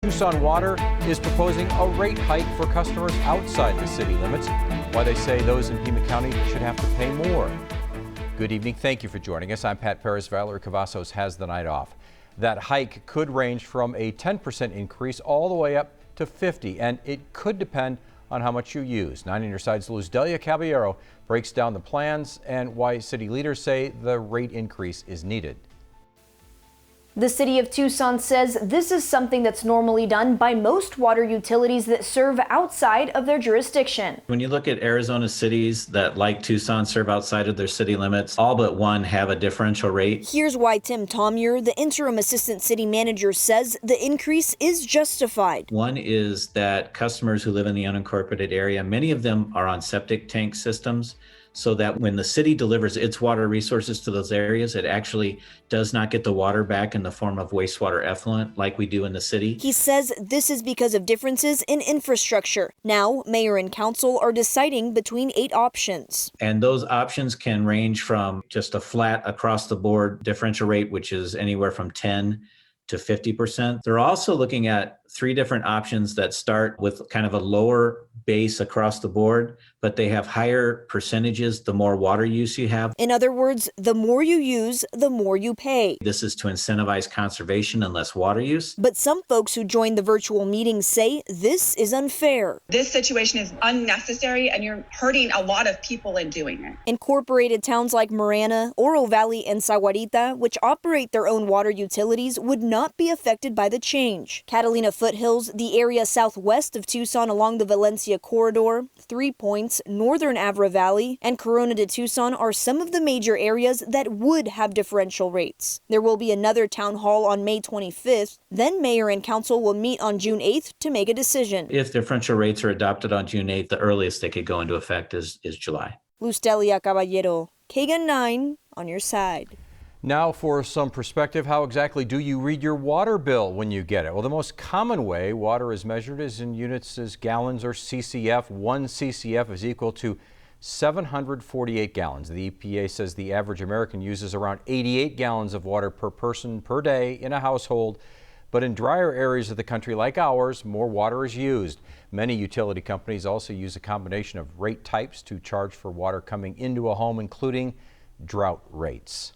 Tucson Water is proposing a rate hike for customers outside the city limits. Why they say those in Pima County should have to pay more. Good evening. Thank you for joining us. I'm Pat Perez. Valerie Cavazos has the night off. That hike could range from a 10% increase all the way up to 50%, and it could depend on how much you use. 9 on your side's Luz Delia Caballero breaks down the plans and why city leaders say the rate increase is needed. The city of Tucson says this is something that's normally done by most water utilities that serve outside of their jurisdiction. When you look at Arizona cities that, like Tucson, serve outside of their city limits, all but one have a differential rate. Here's why Tim Tomier, the interim assistant city manager, says the increase is justified. One is that customers who live in the unincorporated area, many of them are on septic tank systems, so that when the city delivers its water resources to those areas, it actually does not get the water back in the form of wastewater effluent like we do in the city. He says this is because of differences in infrastructure. Now, mayor and council are deciding between 8 options. And those options can range from just a flat across the board differential rate, which is anywhere from 10 to 50%. They're also looking at 3 different options that start with kind of a lower base across the board, but they have higher percentages the more water use you have. In other words, the more you use, the more you pay. This is to incentivize conservation and less water use. But some folks who joined the virtual meeting say this is unfair. This situation is unnecessary and you're hurting a lot of people in doing it. Incorporated towns like Marana, Oro Valley, and Sahuarita, which operate their own water utilities, would not be affected by the change. Catalina Foothills, the area southwest of Tucson along the Valencia corridor, 3 Points, Northern Avra Valley, and Corona de Tucson are some of the major areas that would have differential rates. There will be another town hall on May 25th. Then mayor and council will meet on June 8th to make a decision. If differential rates are adopted on June 8th, the earliest they could go into effect is July. Luz Delia Caballero, KGAN 9 on your side. Now for some perspective, how exactly do you read your water bill when you get it? Well, the most common way water is measured is in units as gallons or CCF. 1 CCF is equal to 748 gallons. The EPA says the average American uses around 88 gallons of water per person per day in a household. But in drier areas of the country like ours, more water is used. Many utility companies also use a combination of rate types to charge for water coming into a home, including drought rates.